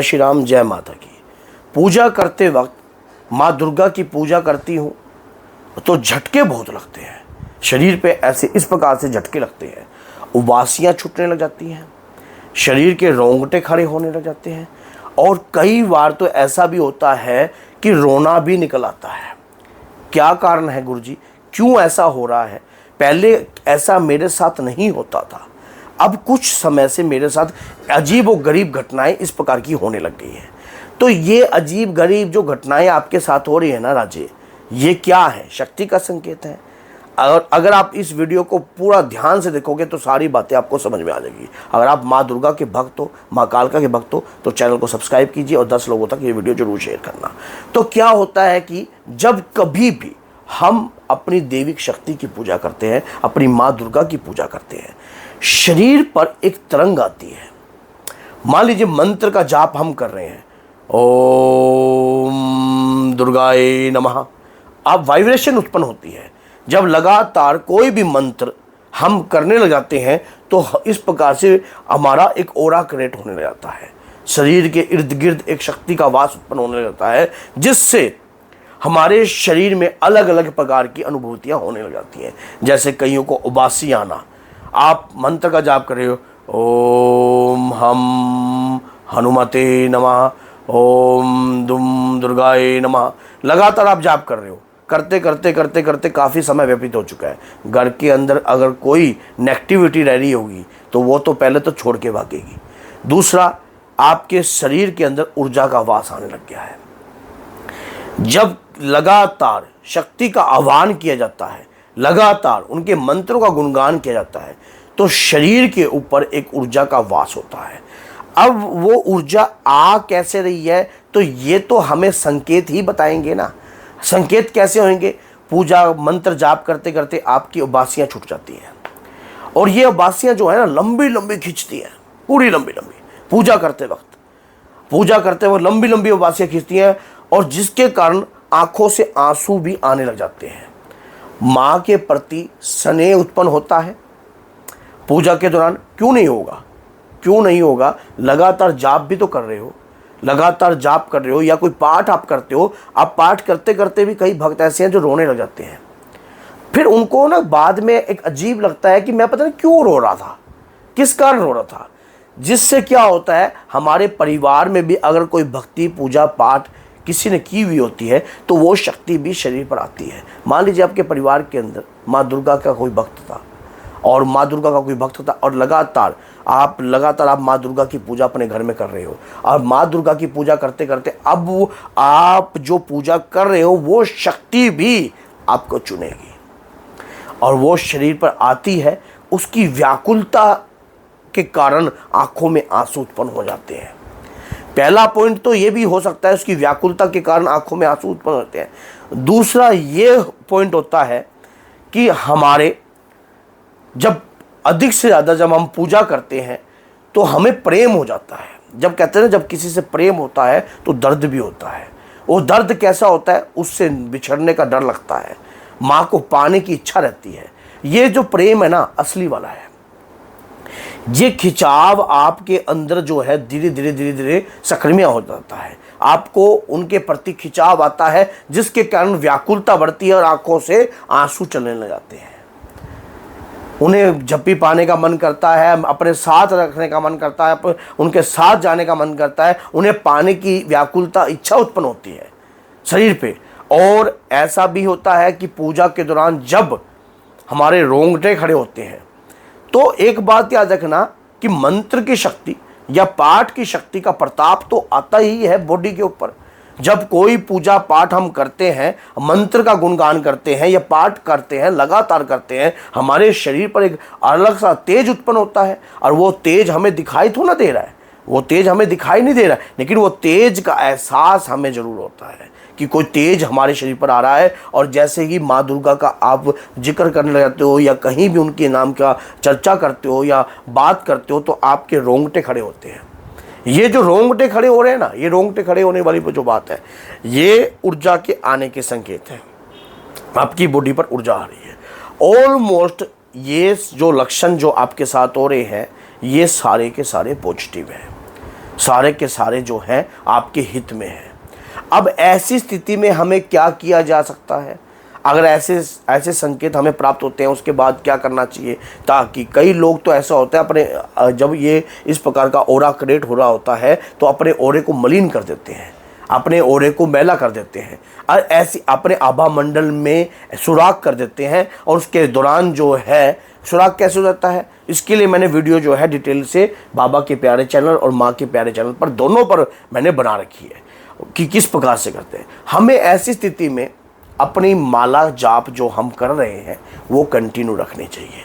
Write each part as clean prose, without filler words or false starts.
श्री राम, जय माता की। पूजा करते वक्त माँ दुर्गा की पूजा करती हूँ तो झटके बहुत लगते हैं शरीर पे, ऐसे इस प्रकार से झटके लगते हैं, उबासियाँ छूटने लग जाती हैं, शरीर के रोंगटे खड़े होने लग जाते हैं, और कई बार तो ऐसा भी होता है कि रोना भी निकल आता है। क्या कारण है गुरुजी, क्यों ऐसा हो रहा है? पहले ऐसा मेरे साथ नहीं होता था, अब कुछ समय से मेरे साथ अजीब और गरीब घटनाएं इस प्रकार की होने लग गई हैं। तो ये अजीब गरीब जो घटनाएं आपके साथ हो रही है ना राजे, ये क्या है? शक्ति का संकेत है। और अगर आप इस वीडियो को पूरा ध्यान से देखोगे तो सारी बातें आपको समझ में आ जाएगी। अगर आप माँ दुर्गा के भक्त हो, माँ कालका के भक्त हो, तो चैनल को सब्सक्राइब कीजिए और 10 लोगों तक ये वीडियो जरूर शेयर करना। तो क्या होता है कि जब कभी भी हम अपनी देविक शक्ति की पूजा करते हैं, अपनी माँ दुर्गा की पूजा करते हैं, शरीर पर एक तरंग आती है। मान लीजिए मंत्र का जाप हम कर रहे हैं, ओम दुर्गाए नमः, अब वाइब्रेशन उत्पन्न होती है। जब लगातार कोई भी मंत्र हम करने लग जाते हैं तो इस प्रकार से हमारा एक ऑरा क्रिएट होने लग जाता है, शरीर के इर्द गिर्द एक शक्ति का वास उत्पन्न होने लग जाता है, जिससे हमारे शरीर में अलग अलग प्रकार की अनुभूतियाँ होने लग जाती हैं। जैसे कईयों को उबासी आना, आप मंत्र का जाप कर रहे हो, ओम हम हनुमते नमः, ओम दुम दुर्गाए नमः, लगातार आप जाप कर रहे हो, करते करते करते करते काफ़ी समय व्यतीत हो चुका है। घर के अंदर अगर कोई नेगेटिविटी रह रही होगी तो वो तो पहले तो छोड़ के भागेगी। दूसरा, आपके शरीर के अंदर ऊर्जा का वास आने लग गया है। जब लगातार शक्ति का आह्वान किया जाता है, लगातार उनके मंत्रों का गुणगान किया जाता है, तो शरीर के ऊपर एक ऊर्जा का वास होता है। अब वो ऊर्जा आ कैसे रही है, तो ये तो हमें संकेत ही बताएंगे ना। संकेत कैसे होंगे? पूजा मंत्र जाप करते करते आपकी उबासियाँ छूट जाती हैं, और ये उबासियाँ जो है ना लंबी लंबी खींचती हैं, पूरी लंबी लंबी पूजा करते वक्त लंबी लंबी उबासियाँ खींचती हैं, और जिसके कारण आंखों से आंसू भी आने लग जाते हैं। माँ के प्रति स्नेह उत्पन्न होता है पूजा के दौरान। क्यों नहीं होगा? लगातार जाप भी तो कर रहे हो, लगातार जाप कर रहे हो, या कोई पाठ आप करते हो, आप पाठ करते करते भी कई भक्त ऐसे हैं जो रोने लग जाते हैं। फिर उनको ना बाद में एक अजीब लगता है कि मैं पता नहीं क्यों रो रहा था, किस कारण रो रहा था। जिससे क्या होता है, हमारे परिवार में भी अगर कोई भक्ति पूजा पाठ किसी ने की हुई होती है तो वो शक्ति भी शरीर पर आती है। मान लीजिए आपके परिवार के अंदर माँ दुर्गा का कोई भक्त था, और माँ दुर्गा का कोई भक्त था, और लगातार आप माँ दुर्गा की पूजा अपने घर में कर रहे हो, और माँ दुर्गा की पूजा करते करते अब वो आप जो पूजा कर रहे हो वो शक्ति भी आपको चुनेगी, और वो शरीर पर आती है। उसकी व्याकुलता के कारण आंखों में आंसू उत्पन्न हो जाते हैं। पहला पॉइंट तो ये भी हो सकता है, उसकी व्याकुलता के कारण आंखों में आंसू उत्पन्न होते हैं। दूसरा ये पॉइंट होता है कि हमारे जब अधिक से ज़्यादा जब हम पूजा करते हैं तो हमें प्रेम हो जाता है। जब कहते हैं ना, जब किसी से प्रेम होता है तो दर्द भी होता है। वो दर्द कैसा होता है? उससे बिछड़ने का डर लगता है, माँ को पाने की इच्छा रहती है। ये जो प्रेम है ना, असली वाला है। ये खिंचाव आपके अंदर जो है धीरे धीरे सक्रिय हो जाता है, आपको उनके प्रति खिंचाव आता है, जिसके कारण व्याकुलता बढ़ती है और आंखों से आंसू चलने लग जाते हैं। उन्हें झप्पी पाने का मन करता है, अपने साथ रखने का मन करता है, उनके साथ जाने का मन करता है, उन्हें पाने की व्याकुलता इच्छा उत्पन्न होती है शरीर पे। और ऐसा भी होता है कि पूजा के दौरान जब हमारे रोंगटे खड़े होते हैं, तो एक बात याद रखना कि मंत्र की शक्ति या पाठ की शक्ति का प्रताप तो आता ही है बॉडी के ऊपर। जब कोई पूजा पाठ हम करते हैं, मंत्र का गुणगान करते हैं या पाठ करते हैं, लगातार करते हैं, हमारे शरीर पर एक अलग सा तेज उत्पन्न होता है, और वो तेज हमें दिखाई तो ना दे रहा है, वो तेज हमें दिखाई नहीं दे रहा है, लेकिन वो तेज का एहसास हमें ज़रूर होता है कि कोई तेज हमारे शरीर पर आ रहा है। और जैसे ही माँ दुर्गा का आप जिक्र करने लग जाते हो, या कहीं भी उनके नाम का चर्चा करते हो या बात करते हो, तो आपके रोंगटे खड़े होते हैं। ये जो रोंगटे खड़े हो रहे हैं ना, ये रोंगटे खड़े होने वाली जो बात है, ये ऊर्जा के आने के संकेत हैं। आपकी बॉडी पर ऊर्जा आ रही है। ऑलमोस्ट ये जो लक्षण जो आपके साथ हो रहे हैं, ये सारे के सारे पॉजिटिव हैं, सारे के सारे जो हैं आपके हित में हैं। अब ऐसी स्थिति में हमें क्या किया जा सकता है? अगर ऐसे संकेत हमें प्राप्त होते हैं, उसके बाद क्या करना चाहिए? ताकि कई लोग तो ऐसा होता है, अपने जब ये इस प्रकार का ओरा क्रिएट हो रहा होता है तो अपने ओरे को मलिन कर देते हैं, अपने ओरे को मैला कर देते हैं और ऐसी अपने आभा मंडल में सुराख कर देते हैं। और उसके दौरान जो है सुराख कैसे हो जाता है, इसके लिए मैंने वीडियो जो है डिटेल से बाबा के प्यारे चैनल और माँ के प्यारे चैनल पर, दोनों पर मैंने बना रखी है कि किस प्रकार से करते हैं। हमें ऐसी स्थिति में अपनी माला जाप जो हम कर रहे हैं वो कंटिन्यू रखनी चाहिए,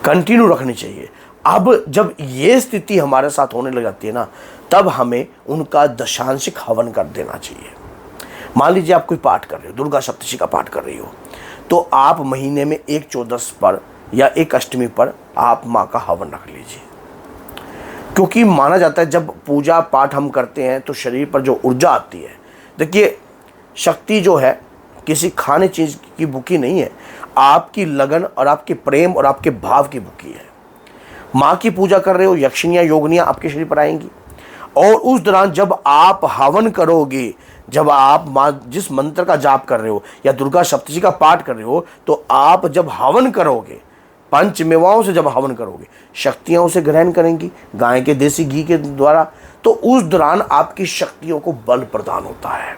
कंटिन्यू रखनी चाहिए। अब जब ये स्थिति हमारे साथ होने लग जाती है ना, तब हमें उनका दशांशिक हवन कर देना चाहिए। मान लीजिए आप कोई पाठ कर रहे हो, दुर्गा सप्तशती का पाठ कर रही हो, तो आप महीने में 1/14 पर या 1 अष्टमी पर आप माँ का हवन रख लीजिए। क्योंकि माना जाता है जब पूजा पाठ हम करते हैं तो शरीर पर जो ऊर्जा आती है, देखिए शक्ति जो है किसी खाने चीज़ की भूखी नहीं है, आपकी लगन और आपके प्रेम और आपके भाव की भूखी है। माँ की पूजा कर रहे हो, यक्षिनियाँ योगनियाँ आपके शरीर पर आएंगी और उस दौरान जब आप हवन करोगे, जब आप माँ जिस मंत्र का जाप कर रहे हो या दुर्गा सप्तशती का पाठ कर रहे हो, तो आप जब हवन करोगे, पंचमेवाओं से जब हवन करोगे, शक्तियाँ उसे ग्रहण करेंगी गाय के देसी घी के द्वारा, तो उस दौरान आपकी शक्तियों को बल प्रदान होता है।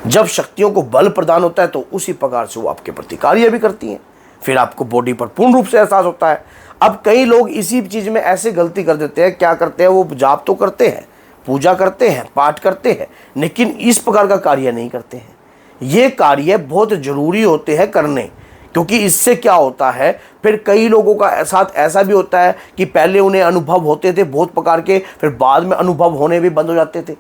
जब शक्तियों को बल प्रदान होता है तो उसी प्रकार से वो आपके प्रति कार्य भी करती हैं, फिर आपको बॉडी पर पूर्ण रूप से एहसास होता है। अब कई लोग इसी चीज़ में ऐसे गलती कर देते हैं, क्या करते हैं, वो जाप तो करते हैं, पूजा करते हैं, पाठ करते हैं, लेकिन इस प्रकार का कार्य नहीं करते हैं। ये कार्य बहुत ज़रूरी होते हैं करने, क्योंकि इससे क्या होता है, फिर कई लोगों का साथ ऐसा भी होता है कि पहले उन्हें अनुभव होते थे बहुत प्रकार के, फिर बाद में अनुभव होने भी बंद हो जाते थे,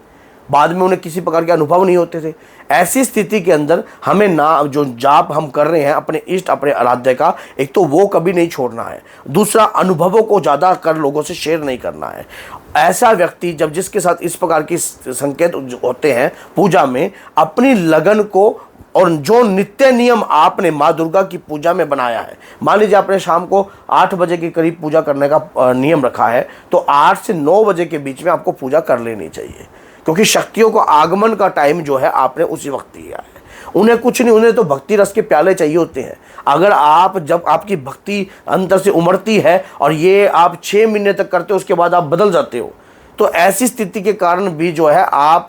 बाद में उन्हें किसी प्रकार के अनुभव नहीं होते थे। ऐसी स्थिति के अंदर हमें ना जो जाप हम कर रहे हैं अपने इष्ट अपने आराध्य का, एक तो वो कभी नहीं छोड़ना है, दूसरा अनुभवों को ज़्यादा कर लोगों से शेयर नहीं करना है। ऐसा व्यक्ति जब जिसके साथ इस प्रकार की संकेत होते हैं पूजा में, अपनी लगन को और जो नित्य नियम आपने माँ दुर्गा की पूजा में बनाया है, मान लीजिए आपने शाम को 8 बजे के करीब पूजा करने का नियम रखा है, तो 8 से 9 बजे के बीच में आपको पूजा कर लेनी चाहिए, क्योंकि शक्तियों को आगमन का टाइम जो है आपने उसी वक्त दिया है। उन्हें कुछ नहीं, उन्हें तो भक्ति रस के प्याले चाहिए होते हैं। अगर आप जब आपकी भक्ति अंदर से उमड़ती है और ये आप 6 महीने तक करते हो, उसके बाद आप बदल जाते हो, तो ऐसी स्थिति के कारण भी जो है आप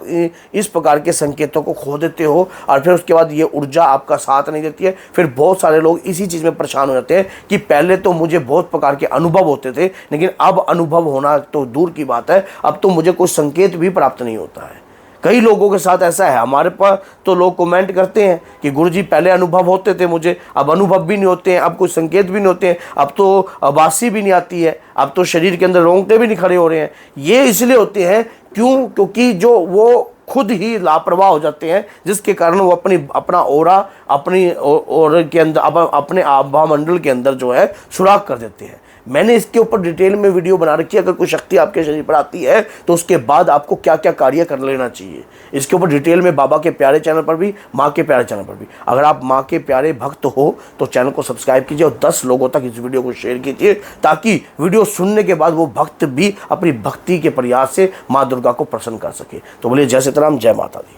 इस प्रकार के संकेतों को खो देते हो और फिर उसके बाद ये ऊर्जा आपका साथ नहीं देती है। फिर बहुत सारे लोग इसी चीज़ में परेशान हो जाते हैं कि पहले तो मुझे बहुत प्रकार के अनुभव होते थे, लेकिन अब अनुभव होना तो दूर की बात है, अब तो मुझे कोई संकेत भी प्राप्त नहीं होता है। कई लोगों के साथ ऐसा है, हमारे पास तो लोग कमेंट करते हैं कि गुरुजी पहले अनुभव होते थे मुझे, अब अनुभव भी नहीं होते हैं, अब कोई संकेत भी नहीं होते हैं, अब तो बासी भी नहीं आती है, अब तो शरीर के अंदर रोंगटे भी नहीं खड़े हो रहे हैं। ये इसलिए होते हैं क्यों? क्योंकि जो वो खुद ही लापरवाह हो जाते हैं, जिसके कारण वो अपना ओरा अपनी ओर के अंदर अपने आभा मंडल के अंदर जो है सुराख कर देते हैं। मैंने इसके ऊपर डिटेल में वीडियो बना रखी है, अगर कोई शक्ति आपके शरीर पर आती है तो उसके बाद आपको क्या क्या कार्य कर लेना चाहिए, इसके ऊपर डिटेल में बाबा के प्यारे चैनल पर भी, माँ के प्यारे चैनल पर भी। अगर आप माँ के प्यारे भक्त हो तो चैनल को सब्सक्राइब कीजिए और 10 लोगों तक इस वीडियो को शेयर कीजिए, ताकि वीडियो सुनने के बाद वो भक्त भी अपनी भक्ति के प्रयास से माँ दुर्गा को प्रसन्न कर सके। तो बोलिए जय सीताराम, जय माता दी।